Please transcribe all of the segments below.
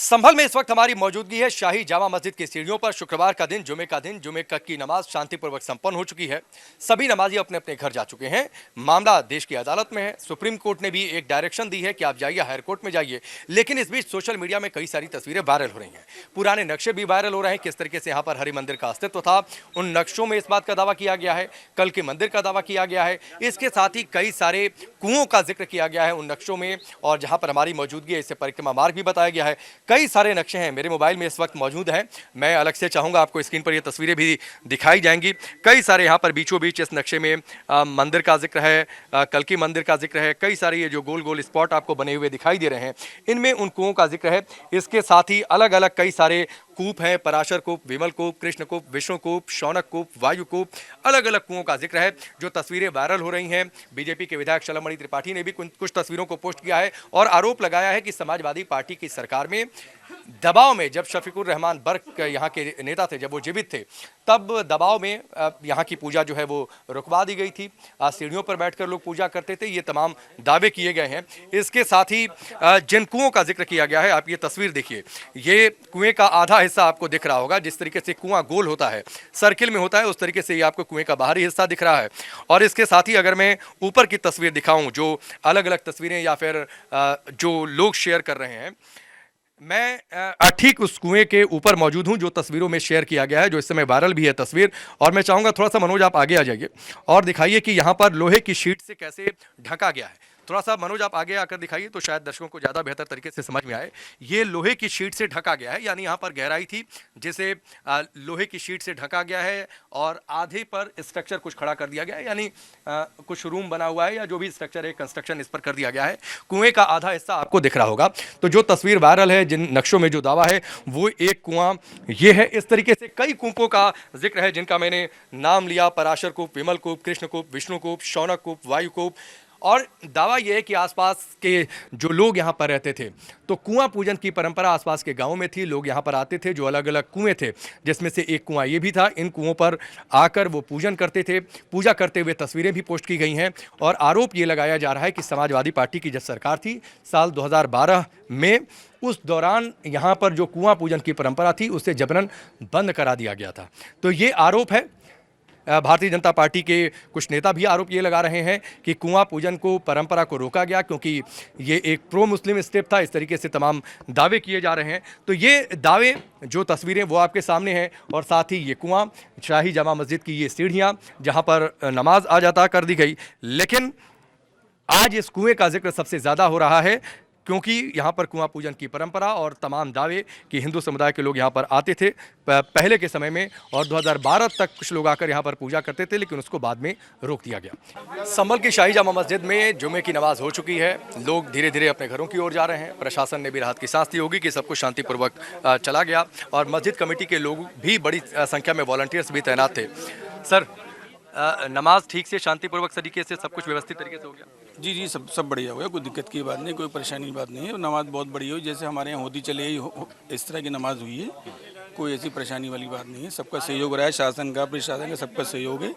संभल में इस वक्त हमारी मौजूदगी है शाही जामा मस्जिद की सीढ़ियों पर। शुक्रवार का दिन, जुमे की नमाज शांतिपूर्वक संपन्न हो चुकी है। सभी नमाजी अपने अपने घर जा चुके हैं। मामला देश की अदालत में है। सुप्रीम कोर्ट ने भी एक डायरेक्शन दी है कि आप जाइए, हायर कोर्ट में जाइए। लेकिन इस बीच सोशल मीडिया में कई सारी तस्वीरें वायरल हो रही हैं। पुराने नक्शे भी वायरल हो रहे हैं, किस तरीके से यहाँ पर हरि मंदिर का अस्तित्व था। उन नक्शों में इस बात का दावा किया गया है, कल के मंदिर का दावा किया गया है। इसके साथ ही कई सारे कुओं का जिक्र किया गया है उन नक्शों में, और जहाँ पर हमारी मौजूदगी है इसे परिक्रमा मार्ग भी बताया गया है। कई सारे नक्शे हैं, मेरे मोबाइल में इस वक्त मौजूद हैं। मैं अलग से चाहूँगा आपको स्क्रीन पर ये तस्वीरें भी दिखाई जाएंगी। कई सारे यहाँ पर बीचों बीच इस नक्शे में मंदिर का जिक्र है, कल्कि मंदिर का जिक्र है। कई सारे ये जो गोल गोल स्पॉट आपको बने हुए दिखाई दे रहे हैं, इनमें उन कुओं का जिक्र है। इसके साथ ही अलग अलग कई सारे कूप हैं, पराशर कूप, विमल कूप, कृष्ण कूप, विष्णु कूप, शौनक कूप, वायु कूप, अलग अलग कुओं का जिक्र है। जो तस्वीरें वायरल हो रही हैं, बीजेपी के विधायक शलमणि त्रिपाठी ने भी कुछ तस्वीरों को पोस्ट किया है और आरोप लगाया है कि समाजवादी पार्टी की सरकार में दबाव में, जब शफीकुर रहमान बर्क यहाँ के नेता थे, जब वो जीवित थे, तब दबाव में यहाँ की पूजा जो है वो रुकवा दी गई थी। सीढ़ियों पर बैठकर लोग पूजा करते थे। ये तमाम दावे किए गए हैं। इसके साथ ही जिन कुओं का जिक्र किया गया है, आप ये तस्वीर देखिए, ये कुएं का आधा हिस्सा आपको दिख रहा होगा। जिस तरीके से कुआं गोल होता है, सर्किल में होता है, उस तरीके से ये आपको कुएं का बाहरी हिस्सा दिख रहा है। और इसके साथ ही अगर मैं ऊपर की तस्वीर दिखाऊं, जो अलग अलग तस्वीरें या फिर जो लोग शेयर कर रहे हैं, मैं ठीक उस कुएं के ऊपर मौजूद हूं जो तस्वीरों में शेयर किया गया है, जो इस समय वायरल भी है तस्वीर। और मैं चाहूंगा थोड़ा सा मनोज आप आगे आ जाइए और दिखाइए कि यहां पर लोहे की शीट से कैसे ढका गया है। थोड़ा सा मनोज आप आगे आकर दिखाइए तो शायद दर्शकों को ज़्यादा बेहतर तरीके से समझ में आए। ये लोहे की शीट से ढका गया है, यानी यहाँ पर गहराई थी जिसे लोहे की शीट से ढका गया है और आधे पर स्ट्रक्चर कुछ खड़ा कर दिया गया है, यानी कुछ रूम बना हुआ है या जो भी स्ट्रक्चर है, कंस्ट्रक्शन इस पर कर दिया गया है। कुएं का आधा हिस्सा आपको दिख रहा होगा। तो जो तस्वीर वायरल है, जिन नक्शों में जो दावा है, वो एक कुआं ये है। इस तरीके से कई कूपों का जिक्र है जिनका मैंने नाम लिया: पराशर कूप, विमल कूप, कृष्ण कूप, विष्णु कूप, शौनक कूप, वायु कूप। और दावा यह है कि आसपास के जो लोग यहाँ पर रहते थे, तो कुआं पूजन की परंपरा आसपास के गांवों में थी। लोग यहाँ पर आते थे, जो अलग अलग कुएं थे, जिसमें से एक कुआं ये भी था। इन कुओं पर आकर वो पूजन करते थे। पूजा करते हुए तस्वीरें भी पोस्ट की गई हैं। और आरोप ये लगाया जा रहा है कि समाजवादी पार्टी की जब सरकार थी साल 2012 में, उस दौरान यहाँ पर जो कुआं पूजन की परंपरा थी उसे जबरन बंद करा दिया गया था। तो ये आरोप है। भारतीय जनता पार्टी के कुछ नेता भी आरोप ये लगा रहे हैं कि कुआं पूजन को, परंपरा को रोका गया क्योंकि ये एक प्रो मुस्लिम स्टेप था। इस तरीके से तमाम दावे किए जा रहे हैं। तो ये दावे, जो तस्वीरें वो आपके सामने हैं, और साथ ही ये कुआं, शाही जामा मस्जिद की ये सीढ़ियाँ जहाँ पर नमाज आज अता कर दी गई। लेकिन आज इस कुएं का जिक्र सबसे ज़्यादा हो रहा है क्योंकि यहाँ पर कुआं पूजन की परंपरा और तमाम दावे कि हिंदू समुदाय के लोग यहाँ पर आते थे पहले के समय में, और 2012 तक कुछ लोग आकर यहाँ पर पूजा करते थे, लेकिन उसको बाद में रोक दिया गया। संभल की शाही जामा मस्जिद में जुमे की नमाज हो चुकी है। लोग धीरे धीरे अपने घरों की ओर जा रहे हैं। प्रशासन ने भी राहत की सांस ली होगी कि सब कुछ शांतिपूर्वक चला गया, और मस्जिद कमेटी के लोग भी बड़ी संख्या में वॉलंटियर्स भी तैनात थे। सर, नमाज ठीक से, शांतिपूर्वक तरीके से, सब कुछ व्यवस्थित तरीके से हो गया? जी, सब बढ़िया हो गया। कोई दिक्कत की बात नहीं, कोई परेशानी की बात नहीं है। नमाज़ बहुत बढ़िया हुई, जैसे हमारे यहाँ होती चली इस तरह की नमाज़ हुई है। कोई ऐसी परेशानी वाली बात नहीं है। सबका सहयोग रहा है, शासन का, प्रशासन का, सबका सहयोग है।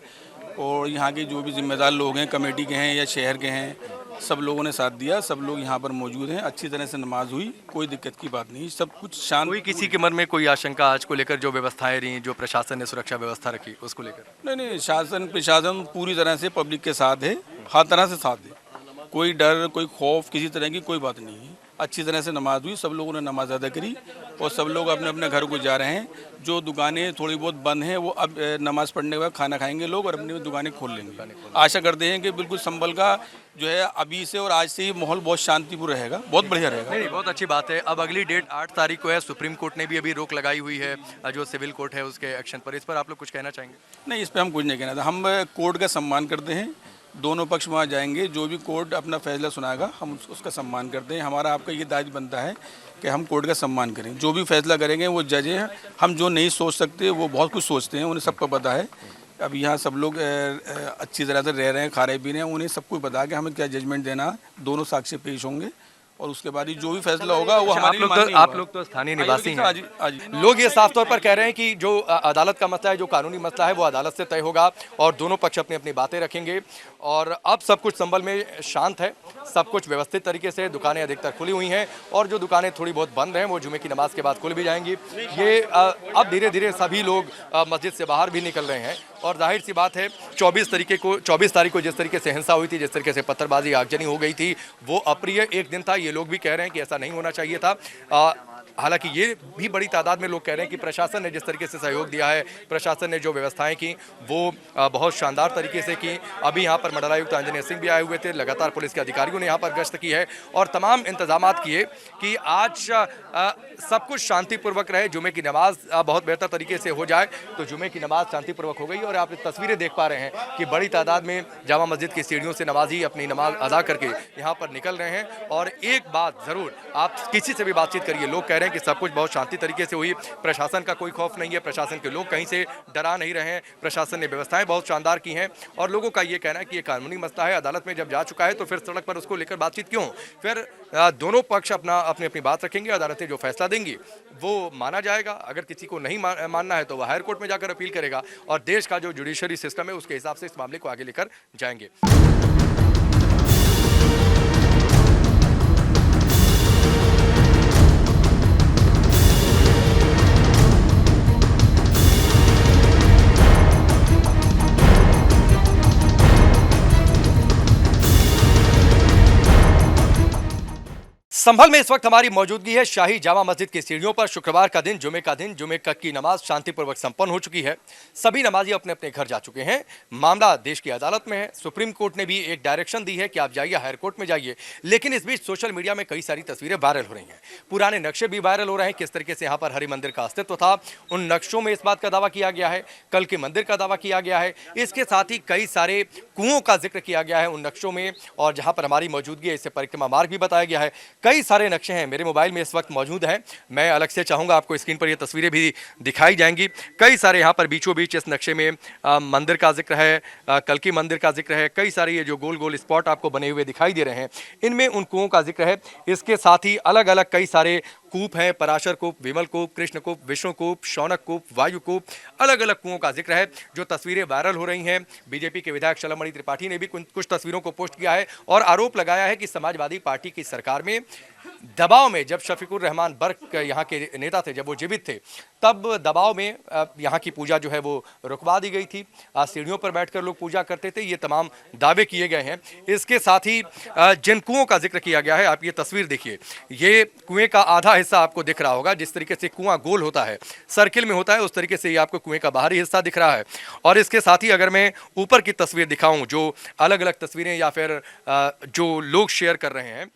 और यहाँ के जो भी जिम्मेदार लोग हैं, कमेटी के हैं या शहर के हैं, सब लोगों ने साथ दिया। सब लोग यहाँ पर मौजूद हैं। अच्छी तरह से नमाज हुई, कोई दिक्कत की बात नहीं, सब कुछ शांत। कोई किसी के मन में कोई आशंका आज को लेकर, जो व्यवस्थाएं रही, जो प्रशासन ने सुरक्षा व्यवस्था रखी, उसको लेकर? नहीं, शासन प्रशासन पूरी तरह से पब्लिक के साथ है, हर तरह से साथ है। कोई डर, कोई खौफ, किसी तरह की कोई बात नहीं है। अच्छी तरह से नमाज हुई, सब लोगों ने नमाज अदा करी और सब लोग अपने अपने घर को जा रहे हैं। जो दुकानें थोड़ी बहुत बंद हैं, वो अब नमाज पढ़ने के बाद खाना खाएंगे लोग और अपनी दुकानें खोल लेंगे। आशा करते हैं कि बिल्कुल संभल का जो है अभी से और आज से ही माहौल बहुत शांतिपूर्ण रहेगा, बहुत बढ़िया रहेगा। नहीं, बहुत अच्छी बात है। अब अगली डेट 8 तारीख को है। सुप्रीम कोर्ट ने भी अभी रोक लगाई हुई है, जो सिविल कोर्ट है उसके एक्शन पर। इस पर आप लोग कुछ कहना चाहेंगे? नहीं, इस पर हम कुछ नहीं कहना था। हम कोर्ट का सम्मान करते हैं। दोनों पक्ष वहाँ जाएंगे, जो भी कोर्ट अपना फैसला सुनाएगा हम उसका सम्मान करते हैं। हमारा आपका ये दायित्व बनता है कि हम कोर्ट का सम्मान करें। जो भी फैसला करेंगे वो जज हैं। हम जो नहीं सोच सकते वो बहुत कुछ सोचते हैं, उन्हें सबको पता है। अब यहाँ सब लोग अच्छी तरह से रह रहे हैं, खा रहे पी रहे हैं, उन्हें सब कुछ पता है कि हमें क्या जजमेंट देना। दोनों साक्ष्य पेश होंगे और उसके बाद ही जो भी फैसला होगा वो आप हमारे लिए लोग मान्य तो आप होगा। लोग तो स्थानीय आइए, निवासी आइए, आइए, हैं। आइए। लोग ये साफ तौर पर कह रहे हैं कि जो अदालत का मसला है, जो कानूनी मसला है, वो अदालत से तय होगा और दोनों पक्ष अपनी अपनी बातें रखेंगे। और अब सब कुछ संभल में शांत है, सब कुछ व्यवस्थित तरीके से, दुकानें अधिकतर खुली हुई हैं और जो दुकानें थोड़ी बहुत बंद हैं वो जुमे की नमाज के बाद खुल भी जाएंगी। ये अब धीरे धीरे सभी लोग मस्जिद से बाहर भी निकल रहे हैं और जाहिर सी बात है 24 तारीख को जिस तरीके से हिंसा हुई थी, जिस तरीके से पत्थरबाजी आगजनी हो गई थी, वो अप्रिय एक दिन था। ये लोग भी कह रहे हैं कि ऐसा नहीं होना चाहिए था। हालांकि ये भी बड़ी तादाद में लोग कह रहे हैं कि प्रशासन ने जिस तरीके से सहयोग दिया है, प्रशासन ने जो व्यवस्थाएं की वो बहुत शानदार तरीके से की। अभी यहाँ पर मंडलायुक्त आंजनेय सिंह भी आए हुए थे, लगातार पुलिस के अधिकारियों ने यहाँ पर गश्त की है और तमाम इंतजाम किए कि आज सब कुछ शांतिपूर्वक रहे, जुमे की नमाज बहुत बेहतर तरीके से हो जाए। तो जुमे की नमाज शांतिपूर्वक हो गई और आप तस्वीरें देख पा रहे हैं कि बड़ी तादाद में जामा मस्जिद की सीढ़ियों से नमाजी अपनी नमाज अदा करके यहाँ पर निकल रहे हैं। और एक बात ज़रूर, आप किसी से भी बातचीत करिए, लोग कह रहे हैं कि सब कुछ बहुत शांति तरीके से हुई, प्रशासन का कोई खौफ नहीं है, प्रशासन के लोग कहीं से डरा नहीं रहे हैं, प्रशासन ने व्यवस्थाएं बहुत शानदार की हैं। और लोगों का ये कहना है कि ये कानूनी मसला है, अदालत में जब जा चुका है तो फिर सड़क पर उसको लेकर बातचीत क्यों। फिर दोनों पक्ष अपनी अपनी बात रखेंगे, अदालतें जो फैसला देंगी वो माना जाएगा। अगर किसी को नहीं मानना है तो वह हायर कोर्ट में जाकर अपील करेगा और देश का जो जुडिशरी सिस्टम है उसके हिसाब से इस मामले को आगे लेकर जाएंगे। संभल में इस वक्त हमारी मौजूदगी है शाही जामा मस्जिद की सीढ़ियों पर। शुक्रवार का दिन, जुमे की नमाज शांतिपूर्वक संपन्न हो चुकी है। सभी नमाजी अपने अपने घर जा चुके हैं। मामला देश की अदालत में है। सुप्रीम कोर्ट ने भी एक डायरेक्शन दी है कि आप जाइए, हायर कोर्ट में जाइए। लेकिन इस बीच सोशल मीडिया में कई सारी तस्वीरें वायरल हो रही हैं, पुराने नक्शे भी वायरल हो रहे हैं। किस तरीके से यहाँ पर हरि मंदिर का अस्तित्व था, उन नक्शों में इस बात का दावा किया गया है, कल के मंदिर का दावा किया गया है। इसके साथ ही कई सारे कुओं का जिक्र किया गया है उन नक्शों में, और जहाँ पर हमारी मौजूदगी है इसे परिक्रमा मार्ग भी बताया गया है। कई सारे नक्शे हैं, मेरे मोबाइल में इस वक्त मौजूद हैं। मैं अलग से चाहूँगा आपको स्क्रीन पर ये तस्वीरें भी दिखाई जाएंगी। कई सारे यहाँ पर बीचों बीच इस नक्शे में मंदिर का जिक्र है, कल्कि मंदिर का जिक्र है। कई सारे ये जो गोल गोल स्पॉट आपको बने हुए दिखाई दे रहे हैं, इनमें उन कुओं का जिक्र है। इसके साथ ही अलग अलग कई सारे कूप हैं, पराशर कूप, विमल कूप, कृष्ण कूप, विष्णु कूप, शौनक कूप, वायु कूप, अलग अलग कुओं का जिक्र है। जो तस्वीरें वायरल हो रही हैं, बीजेपी के विधायक शलमणि त्रिपाठी ने भी कुछ तस्वीरों को पोस्ट किया है और आरोप लगाया है कि समाजवादी पार्टी की सरकार में दबाव में, जब शफीकुर रहमान बर्क यहाँ के नेता थे, जब वो जीवित थे, तब दबाव में यहाँ की पूजा जो है वो रुकवा दी गई थी। सीढ़ियों पर बैठकर लोग पूजा करते थे। ये तमाम दावे किए गए हैं। इसके साथ ही जिन कुओं का जिक्र किया गया है, आप ये तस्वीर देखिए, ये कुएं का आधा हिस्सा आपको दिख रहा होगा। जिस तरीके से कुआं गोल होता है, सर्किल में होता है, उस तरीके से ये आपको कुएं का बाहरी हिस्सा दिख रहा है। और इसके साथ ही अगर मैं ऊपर की तस्वीर दिखाऊं, जो अलग अलग तस्वीरें या फिर जो लोग शेयर कर रहे हैं,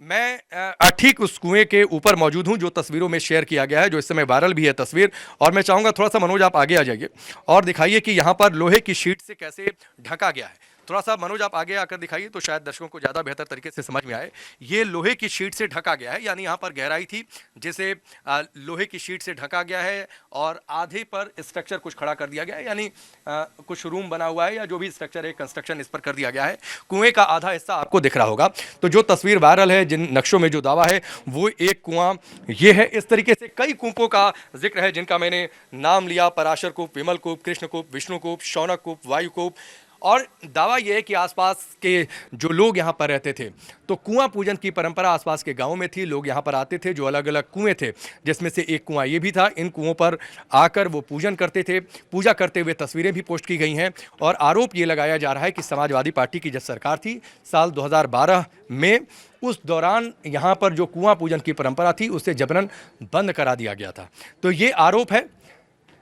मैं ठीक उस कुएं के ऊपर मौजूद हूं जो तस्वीरों में शेयर किया गया है, जो इस समय वायरल भी है तस्वीर। और मैं चाहूंगा थोड़ा सा मनोज आप आगे आ जाइए और दिखाइए कि यहां पर लोहे की शीट से कैसे ढका गया है। थोड़ा सा मनोज आप आगे आकर दिखाइए तो शायद दर्शकों को ज़्यादा बेहतर तरीके से समझ में आए। ये लोहे की शीट से ढका गया है, यानी यहाँ पर गहराई थी जिसे लोहे की शीट से ढका गया है और आधे पर स्ट्रक्चर कुछ खड़ा कर दिया गया है, यानी कुछ रूम बना हुआ है या जो भी स्ट्रक्चर है, कंस्ट्रक्शन इस पर कर दिया गया है। कुएं का आधा हिस्सा आपको दिख रहा होगा। तो जो तस्वीर वायरल है, जिन नक्शों में जो दावा है, वो एक कुआं ये है। इस तरीके से कई कूपों का जिक्र है जिनका मैंने नाम लिया, पराशर कूप, विमल कूप, कृष्ण कूप, विष्णु कूप, शौनक कूप, वायु कूप। और दावा यह है कि आसपास के जो लोग यहाँ पर रहते थे, तो कुआं पूजन की परंपरा आसपास के गांवों में थी। लोग यहाँ पर आते थे, जो अलग अलग कुएं थे, जिसमें से एक कुआं ये भी था। इन कुओं पर आकर वो पूजन करते थे। पूजा करते हुए तस्वीरें भी पोस्ट की गई हैं और आरोप ये लगाया जा रहा है कि समाजवादी पार्टी की जब सरकार थी साल 2012 में, उस दौरान यहाँ पर जो कुआं पूजन की परंपरा थी उसे जबरन बंद करा दिया गया था। तो ये आरोप है।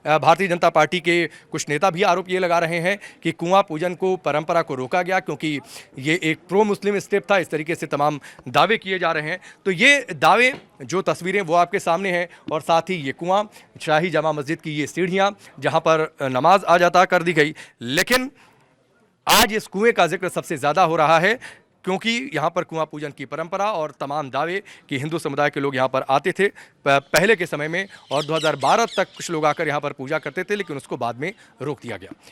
भारतीय जनता पार्टी के कुछ नेता भी आरोप ये लगा रहे हैं कि कुआं पूजन को, परंपरा को रोका गया क्योंकि ये एक प्रो मुस्लिम स्टेप था। इस तरीके से तमाम दावे किए जा रहे हैं। तो ये दावे, जो तस्वीरें वो आपके सामने हैं, और साथ ही ये कुआं, शाही जामा मस्जिद की ये सीढ़ियाँ जहाँ पर नमाज आज अता कर दी गई। लेकिन आज इस कुएं का जिक्र सबसे ज़्यादा हो रहा है क्योंकि यहाँ पर कुआं पूजन की परंपरा और तमाम दावे कि हिंदू समुदाय के लोग यहाँ पर आते थे पहले के समय में, और 2012 तक कुछ लोग आकर यहाँ पर पूजा करते थे, लेकिन उसको बाद में रोक दिया गया।